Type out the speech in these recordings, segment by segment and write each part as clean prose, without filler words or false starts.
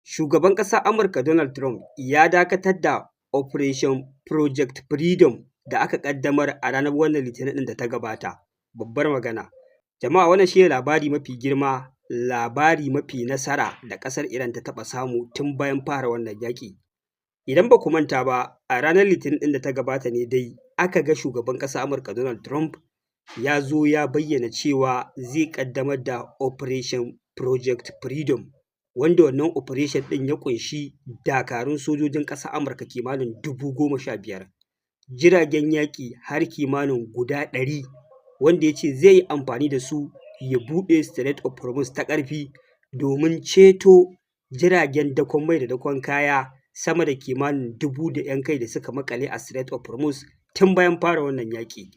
Shugaban ƙasar Amurka Donald Trump ya dakatar da Operation Project Freedom da aka ƙaddamar a ranar wannan Litinin ɗin da ta gabata. Babbar magana. Jama'a wannan shi ne labari mafi girma, labari mafi nasara da ƙasar Iran ta taɓa samu tun bayan fara wannan yaƙi. Idan ba ku manta ba, a ranar Litinin ɗin da ta gabata ne dai aka ga shugaban ƙasar Amurka Donald Trump ya zo ya bayyana cewa zai ƙaddamar da Operation Project Freedom, wanda wannan operation ɗin ya ƙunshi dakarun sojojin ƙasar Amurka kimanin 15,000, jiragen yaƙi har kimanin guda 100, wanda ya ce zai yi amfani da su ya buɗe Strait of Hormuz ta ƙarfi domin ceto jiragen dakon mai da dakon kaya sama da kimanin 1000 da 'yan kai da suka maƙale a Strait of Hormuz tun bayan fara wannan yaƙi,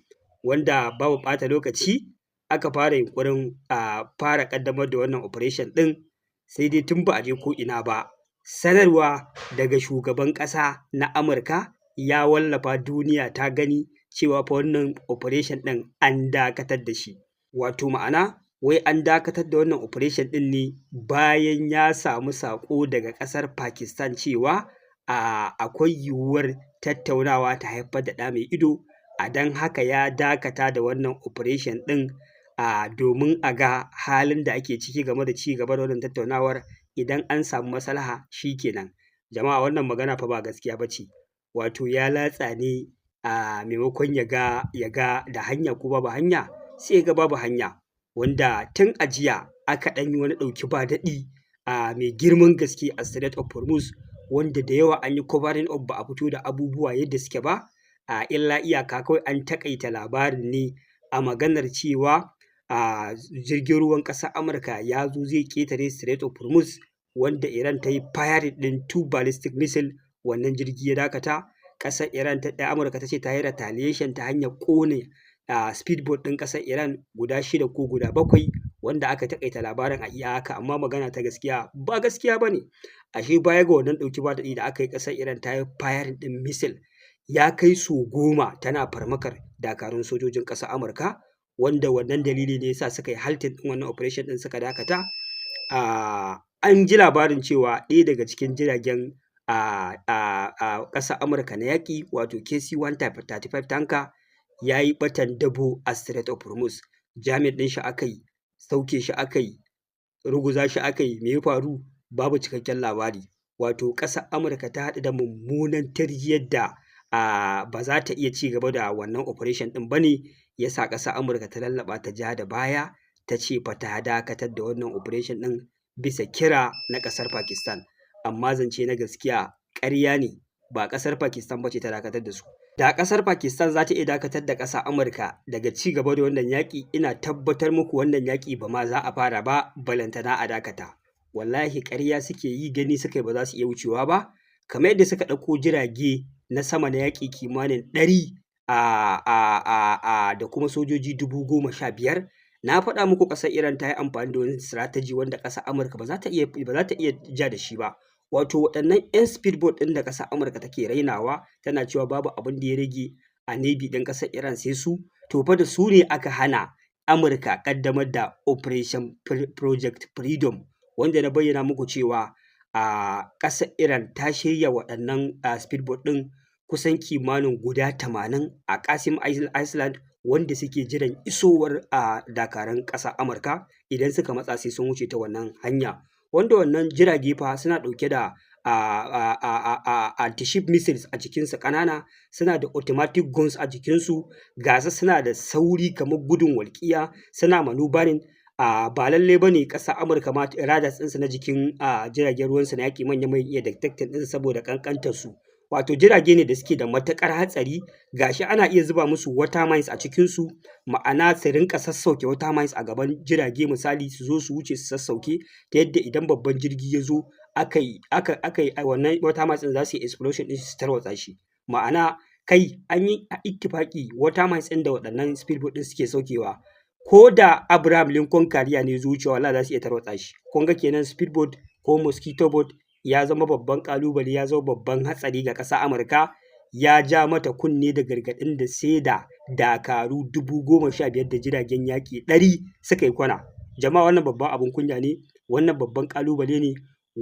wanda babu ɓata lokaci aka fara yunƙurin fara ƙaddamar da wannan operation ɗin, sai dai tun ba a je ko'ina ba. Sanarwa daga shugaban ƙasa na Amurka ya wallafa duniya ta gani cewa fa wannan operation ɗin an dakatar da shi. Wato ma'ana wai an dakatar da wannan operation ɗin ne bayan ya samu saƙo daga ƙasar Pakistan cewa akwai yiwuwar tattaunawa ta haifar da ɗa mai ido, a don haka ya dakata da wannan operation ɗin domin a ga halin da ake ciki game da ci gaba da wannan tattaunawar. Idan an samu maslaha shi kenan. Jama'a wannan magana fa ba gaskiya ba ce, wato ya latsa ne a maimakon ya ga da hanya ko babu hanya, sai ya ga babu hanya, wanda tun a jiya aka ɗan yi wani ɗauki ba daɗi mai girman gaske a Strait of Hormuz, wanda da yawa an yi covering up ba a fito da abubuwa yadda suke ba, illa iyaka kawai an taƙaita labarin ne a maganar cewa jirgin ruwan ƙasar Amurka ya zo zai ƙetare Strait of Hormuz, wanda Iran ta yi firing ɗin 2 ballistic missile, wannan jirgi ya dakata. Ƙasar Iran Amurka ta ce ta yi retaliation ta hanyar ƙone speedboat ɗin ƙasar Iran guda 6 ko guda 7, wanda aka taƙaita labarin a iya haka, amma magana ta gaskiya ba gaskiya ba ne. Ashe baya ga wannan ɗauki ba daɗi da aka yi, ƙasar Iran ta yi firing ɗin missile ya kai sau 10 tana farmakar dakarun sojojin ƙasar Amurka, wanda wannan dalili ne ya sa suka yi halting ɗin wannan operation ɗin suka dakata. An ji labarin cewa ɗaya daga cikin jiragen ƙasar Amurka na yaƙi, wato KC-135 tanker, ya yi ɓatan dabo a Strait of Hormuz. Jamming ɗin shi aka yi, sauke shi aka yi, ruguza shi aka yi, me ya faru? Babu cikakken labari. Wato ƙasar Amurka ta haɗu da mummunan tarjiyar da ba za ta iya ci gaba da wannan operation ɗin ba ne, ya sa ƙasar Amurka ta lallaɓa ta ja da baya, ta ce fa ta dakatar da wannan operation ɗin bisa kira na ƙasar Pakistan. Amma zance na gaskiya ƙarya ne, ba ƙasar Pakistan ba ce ta dakatar da su. Da ƙasar Pakistan za ta iya dakatar da ƙasar Amurka daga ci gaba da wannan yaƙi, ina tabbatar muku wannan yaƙi ba ma za a fara ba, balantana a dakata. Wallahi ƙarya suke yi, gani suka yi ba za su iya wucewa ba, kamar yadda suka ɗauko jirage na sama na yaƙi kimanin 100 da kuma sojoji 15,000. Na faɗa muku ƙasar Iran ta yi amfani da wani strategy wanda ƙasar Amurka ba za ta iya ja da shi ba. Wato waɗannan 'yan speedboat ɗin da ƙasar Amurka take rainawa, tana cewa babu abin da ya rage a navy ɗin ƙasar Iran sai su, to fa da su ne aka hana Amurka ƙaddamar da Operation Project Freedom, wanda na bayyana muku cewa ƙasar Iran ta shirya waɗannan speedboat ɗin kusan kimanin guda 80 a Qasim Island, wanda suke jiran isowar dakarun ƙasar Amurka. Idan suka matsa sai sun wuce ta wannan hanya, wanda wannan jirage fa suna ɗauke da anti-ship missiles a jikinsu ƙanana, suna da automatic guns a jikinsu, gasa suna da sauri kamar gudun walƙiya, suna maneuvering. Ba lallai ba ne ƙasar Amurka ma radars ɗinsu na jikin jiragen ruwansu na yaƙi manya mai iya detecting ɗinsu saboda ƙanƙantarsu. Wato jirage ne da suke da matuƙar hatsari, gashi ana iya zuba musu water mines a cikinsu, ma'ana su rinƙa sassauke water mines a gaban jirage, misali su zo su wuce su sassauke, ta yadda idan babban jirgi ya zo aka yi wannan water mines ɗin za su yi explosion ɗin su tarwatsa shi. Ma'ana kai an yi ittifaƙi water mines ɗin da waɗannan speedboat ɗin suke saukewa, ko da Abraham Lincoln Carrier ne ya zo wucewa, wallahi za su iya tarwatsa shi. Kun ga kenan speedboat ko mosquito boat ya zama babban ƙalubale, ya zama babban hatsari ga ƙasar Amurka, ya ja mata kunne da gargaɗin da sai da dakaru 15,000 da jiragen yaƙi 100 suka yi kwana. Jama'a wannan babban abin kunya ne, wannan babban ƙalubale ne,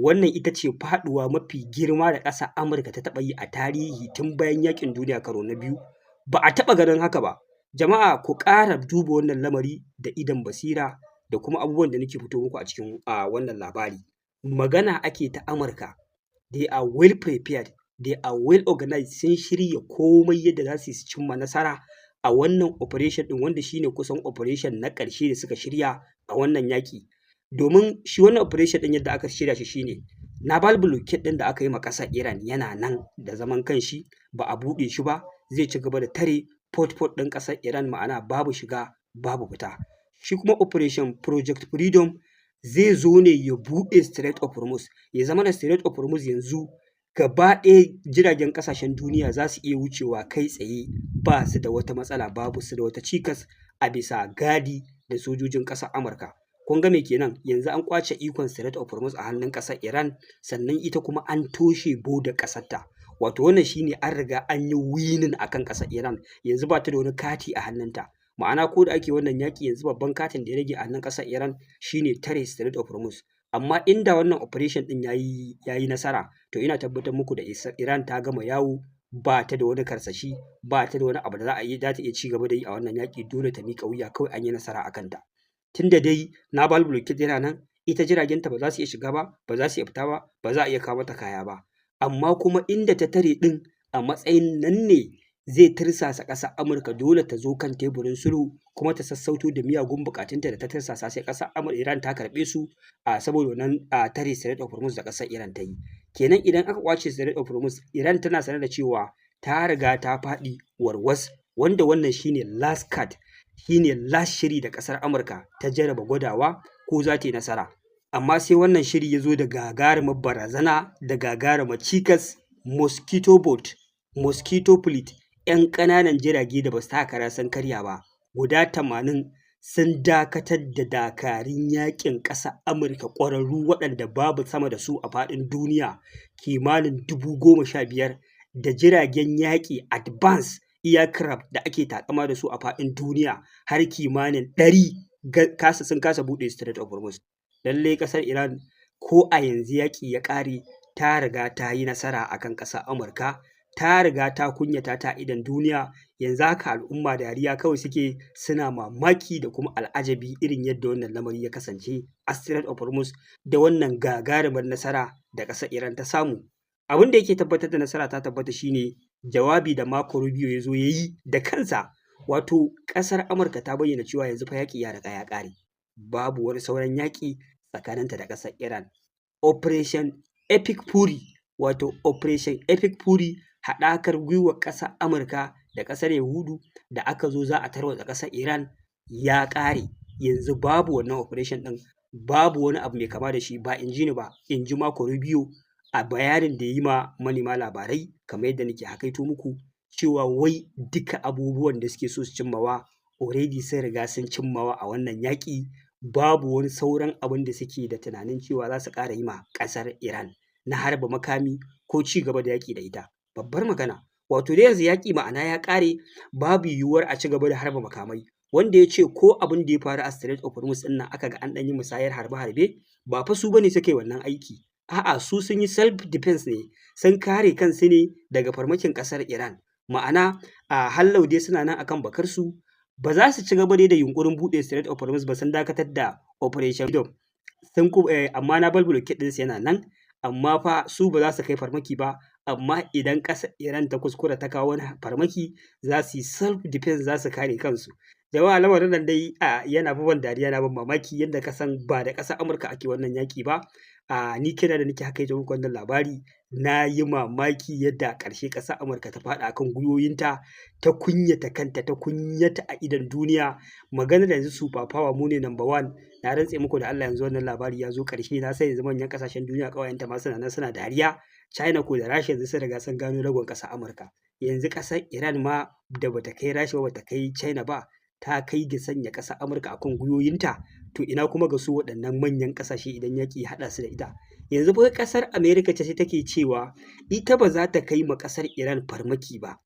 wannan ita ce faɗuwa mafi girma da ƙasar Amurka ta taɓa yi a tarihi tun bayan yaƙin duniya karo na biyu, ba a taɓa ganin haka ba. Jama'a ku ƙara duba wannan lamari da idon basira da kuma abubuwan da nake fito muku a cikin wannan labari. Magana ake ta Amurka, they are well prepared, they are well organized, sun shirya komai yadda za su cimma nasara a wannan operation ɗin, wanda shine kusan operation na ƙarshe da suka shirya a wannan yaƙi. Domin shi wannan operation ɗin yadda aka shirya shi shine naval blockade ɗin da aka yi ma ƙasar Iran yana nan da zaman kanshi, ba a buɗe shi ba, zai ci gaba da tare port ɗin ƙasar Iran, ma'ana babu shiga babu fita. Shi kuma operation Project Freedom zai zo ne ya buɗe Strait of Hormuz, ya zama da Strait of Hormuz yanzu gaba ɗaya jiragen ƙasashen duniya za su iya wucewa kai tsaye ba su da wata matsala, babu su da wata cikas a bisa gadi da sojojin ƙasar Amurka. Kun ga me kenan, yanzu an ƙwace ikon Strait of Hormuz a hannun ƙasar Iran, sannan ita kuma an toshe bodar ƙasarta. Wato wannan shine an riga an yi winning akan ƙasar Iran, yanzu ba ta da wani kati a hannunta. Ma'ana ko da ake wannan yaƙi yanzu babban katin da ya rage a hannun ƙasar Iran shine tare Strait of Hormuz. Amma inda wannan operation ɗin ya yi nasara, to ina tabbatar muku da Iran ta gama yawo, ba ta da wani karsashi, ba ta da wani abu da za ta iya ci gaba da yi a wannan yaƙi, dole ta miƙa wuya, kawai an yi nasara a kanta. Tunda dai naval blockade yana nan, ita jiragenta ba za su iya shiga ba, ba za su iya fita ba, ba za a iya kawo mata kaya ba. Amma kuma inda ta tare ɗin a matsayin nan ne zai tirsasa ƙasar Amurka dole ta zo kan teburin sulhu kuma ta sassauto da miyagun bukatunta da ta tirsasa sai ƙasar Iran ta karɓe su saboda wannan tare Strait of Hormuz da ƙasar Iran ta yi. Kenan idan aka kwace Strait of Hormuz, Iran tana sanar da cewa ta riga ta faɗi warwas, wanda wannan shine last card, shine last shiri da ƙasar Amurka ta jarraba gwadawa ko za ta yi nasara. Amma sai wannan shiri ya zo da gagarumar barazana da gagarumar cikas. Mosquito boat, mosquito fleet, 'yan ƙananan jirage da ba su taka kara sun karya ba guda 80 sun dakatar da dakarun yaƙin ƙasar Amurka ƙwararru waɗanda babu sama da su a faɗin duniya, kimanin 15,000 da jiragen yaƙi advance aircraft da ake takama da su a faɗin duniya har kimanin 100 sun kasa buɗe Strait of Hormuz. Lallai ƙasar Iran ko a yanzu yaƙi ya ƙare, ta riga ta yi nasara akan ƙasar Amurka, ta riga ta kunyata ta idan duniya. Yanzu haka al'umma dariya kawai suke, suna mamaki da kuma al'ajabi irin yadda wannan lamari ya kasance a Strait of Hormuz da wannan gagarumar nasara da ƙasar Iran ta samu. Abin da yake tabbatar da nasara ta tabbata shine jawabi da Marco Rubio ya zo ya yi da kansa. Wato ƙasar Amurka ta bayyana cewa yanzu fa yaƙi ya riga ya ƙare, babu wani sauran yaƙi tsakaninta da ƙasar Iran. Operation Epic Fury, wato Operation Epic Fury, haɗakar gwiwar ƙasar Amurka da ƙasar Yahudu da aka zo za a tarwatsa ƙasar Iran ya ƙare. Yanzu babu wannan operation ɗin, babu wani abu mai kama da shi, ba in ji ni ba, in ji Marco Rubio a bayanin da ya yi ma manema labarai, kamar yadda nake hakaito muku cewa wai duka abubuwan da suke so su cimmawa already sun riga sun cimmawa a wannan yaƙi. Babu wani sauran abin da suke da tunanin cewa za su ƙara yi ma ƙasar Iran na harba makami ko ci gaba da yaƙi da ita. Babbar magana, wato dai yanzu yaƙi ma'ana ya ƙare, babu yiwuwar a ci gaba da harba makamai. Wanda ya ce ko abin da ya faru a Strait of Hormuz ɗin nan aka ga an ɗan yi musayar harbe-harbe, ba fa su bane suka yi wannan aiki. A'a, su sun yi self defense ne, sun kare kansu ne daga farmakin ƙasar Iran. Ma'ana a hallau dai suna nan akan bakarsu, ba za su ci gaba da yunkurin buɗe Strait of Hormuz ba, sun dakatar da Operation Freedom. Amma naval blockade ɗinsu yana nan, amma fa su ba za su kai farmaki ba. Amma idan ƙasar Iran ta kuskura ta kawo wani farmaki, za su yi self defense, za su kare kansu. Jama'a lamarin nan dai yana ban dariya, na ban mamaki yadda ka san ba da ƙasar Amurka ake wannan yaƙi ba. Ni kira da nake hakaito muku wannan labari, na yi mamaki yadda a ƙarshe ƙasar Amurka ta faɗa akan gwiwoyinta, ta kunyata kanta, ta kunyata a idon duniya. Maganar yanzu super power mu ne number one. Na rantse muku da Allah yanzu wannan labari ya zo ƙarshe. Na san yanzu manyan ƙasashen duniya ƙawayenta ma suna nan suna dariya. China ko da Rasha yanzu sun riga sun gano ragon ƙasar Amurka. Yanzu ƙasar Iran ma da bata kai Rasha ba, bata kai China ba, ta kai ga sanya ƙasar Amurka akan gwiwoyinta. To ina kuma ga su waɗannan manyan ƙasashe idan yaƙi ya haɗa su da ita. Yanzu fa ƙasar Amerika ce take cewa ita ba za ta kai ma ƙasar Iran farmaki ba,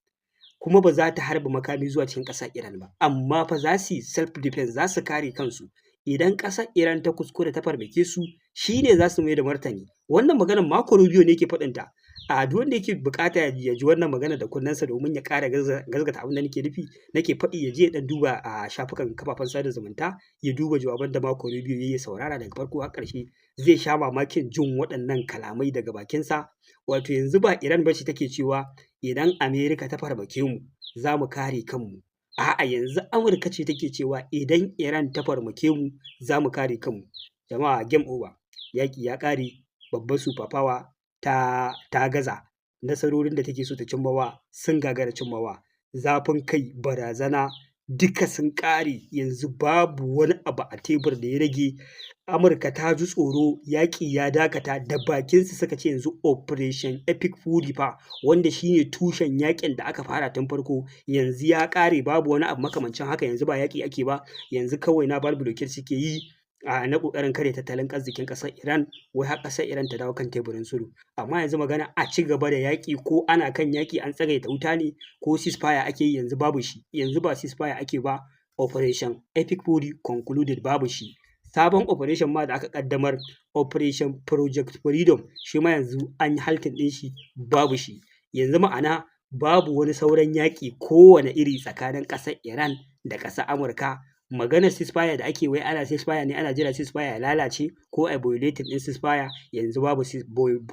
kuma ba za ta harba makami zuwa cikin ƙasar Iran ba, amma fa za su yi self defense, za su kare kansu. idan ƙasar Iran ta kuskure ta farmake su shi ne za su mai da martani. Wannan maganar Marco Rubio ne ke faɗinta. A duk wanda yake buƙata ya ji wannan magana da kunnensa domin ya ƙara gazgata abin da nake nufi nake faɗi, ya je ya ɗan duba a shafukan kafafen sada zumunta, ya duba jawaban da Marco Rubio ya yi, saurara daga farko har ƙarshe, zai sha mamakin jin waɗannan kalamai daga bakinsa. Wato yanzu ba Iran ba ce take cewa idan Amerika ta farmake mu za mu kare kanmu. A'a, yanzu Amurka ce take cewa idan Iran ta farmake mu za mu kare kanmu. Jama'a, game over, yaƙi ya ƙare, babbar super power ta gaza, nasarorin da take so ta cimmawa sun gagara cimmawa, zafin kai, barazana duka sun ƙare, yanzu babu wani abu a tebur da ya rage. Amurka ta ji tsoro, yaƙi ya dakata, da bakinsu suka ce yanzu Operation Epic Fury fa, wanda shine tushen yaƙin da aka fara tun farko, yanzu ya ƙare, babu wani abu makamancin haka, yanzu ba yaƙi ake ba, yanzu kawai na bar blockade suke yi na ƙoƙarin karya tattalin arzikin ƙasar Iran, wai har ƙasar Iran ta dawo kan teburin sulhu. Amma yanzu magana a ci gaba da yaƙi, ko ana kan yaƙi an tsagaita wuta ne, ko ceasefire ake yi, yanzu babu shi. Yanzu ba ceasefire ake ba, Operation Epic Fury concluded, babu shi. Sabon operation ma da aka ƙaddamar, Operation Project Freedom, shi ma yanzu an yi haltin ɗin shi, babu shi. Yanzu ma'ana babu wani sauran yaƙi kowane iri tsakanin ƙasar Iran da ƙasar Amurka. Maganar ceasefire da ake, wai ana ceasefire ne, ana jira ceasefire ya lalace ko a violating ɗin ceasefire, yanzu babu,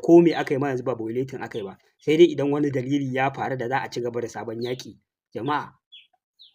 ko me aka yi ma yanzu ba violating aka yi ba, sai dai idan wani dalili ya faru da za a ci gaba da sabon yaƙi. Jama'a,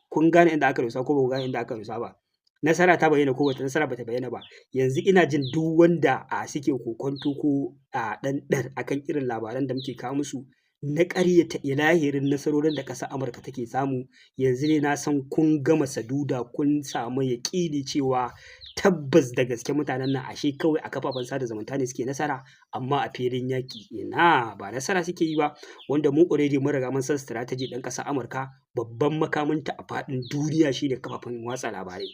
kun gane inda aka dosa ko ba ku gane inda aka dosa ba? Nasara ta bayyana ko wata nasara ba ta bayyana ba? Yanzu ina jin duk wanda suke kokonto ko ɗanɗar akan irin labaran da muke kawo musu na ƙaryata ilahirin nasarorin da ƙasar Amurka take samu, yanzu ne na san kun gama saduda, kun samu yaƙini cewa tabbas da gaske mutanen nan ashe kawai a kafafen sada zumunta ne suke nasara, amma a filin yaƙi ina ba nasara suke yi ba. Wanda mu already mun riga mun san strategy ɗin ƙasar Amurka, babban makaminta a faɗin duniya shi ne kafafen watsa labarai.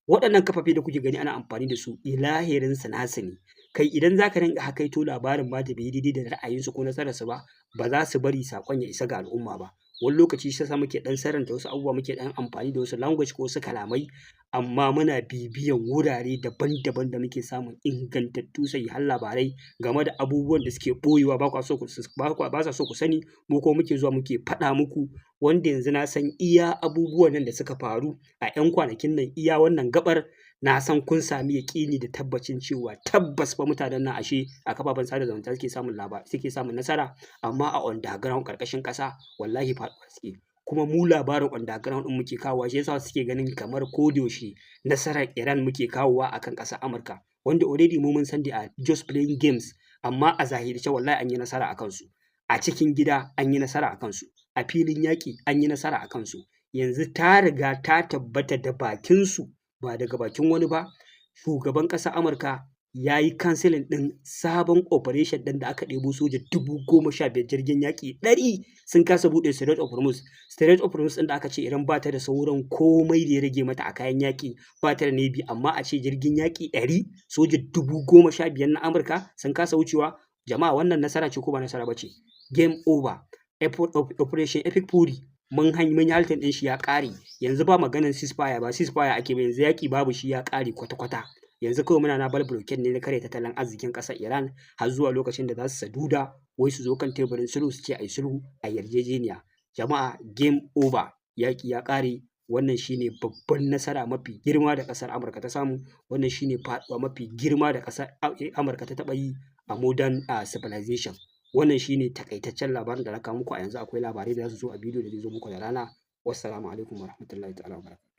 Waɗannan kafafe da kuke gani ana amfani da su, ilahirin su nasu ne. Kai idan za ka ringa hakaito labarin ma da bai daidai da ra'ayinsu ko nasararsu ba, ba za su bari saƙon ya isa ga al'umma ba. Wani lokaci shi yasa muke ɗan sarranta wasu abubuwa, muke ɗan amfani da wasu language ko wasu kalamai, amma muna bibiyan wurare daban-daban da muke samun ingantattu sahihan labarai game da abubuwan da suke ɓoyewa ba sa so ku sani, mu ko muke zuwa muke faɗa muku, wanda yanzu na san iya abubuwan nan da suka faru a 'yan kwanakin nan, iya wannan gaɓar, na san kun sami yaƙini da tabbacin cewa tabbas fa mutanen nan ashe a kafafen sada zumunta suke samun nasara, amma a underground ƙarƙashin ƙasa wallahi faɗuwa suke. Kuma mu labarin underground ɗin muke kawowa, shi yasa suke ganin kamar ko da yaushe nasarar Iran muke kawowa akan ƙasar Amurka, wanda already mu mun san a just playing games, amma a zahirce wallahi an yi nasara a kansu. A cikin gida an yi nasara a kansu, a filin yaƙi an yi nasara a kansu. Yanzu ta riga ta tabbata da bakinsu, ba daga bakin wani ba, shugaban ƙasar Amurka ya yi cancelling ɗin sabon operation ɗin da aka ɗebo soja 15,000, jirgin yaƙi 100 sun kasa buɗe Strait of Hormuz. Strait of Hormuz ɗin da aka ce Iran ba ta da sauran komai da ya rage mata a kayan yaƙi, ba ta da Navy, amma a ce jirgin yaƙi 100, soja 15,000 na Amurka sun kasa wucewa. Jama'a, wannan nasara ce ko ba nasara ba ce? Game over. Operation Epic Fury mun yi haltin ɗin shi, ya ƙare. Yanzu ba maganar ceasefire, ba ceasefire ake ba, yanzu yaƙi babu shi, ya ƙare kwata-kwata. Yanzu kawai muna na bar blockade ne na karya tattalin arzikin ƙasar Iran, har zuwa lokacin da za su saduda, wai su zo kan teburin sulhu su ce a yi sulhu, a yarjejeniya. Jama'a, game over, yaƙi ya ƙare. Wannan shine babban nasara mafi girma da ƙasar Amurka ta samu, wannan shine faɗuwa mafi girma da ƙasar Amurka ta taɓa yi a modern civilization. Wannan shine takaitaccen labarin da na kawo muku a yanzu. Akwai labarai da za su zo a bidiyo da zai zo muku da rana. Wassalamu alaikum warahmatullahi ta'ala wabarakatuh.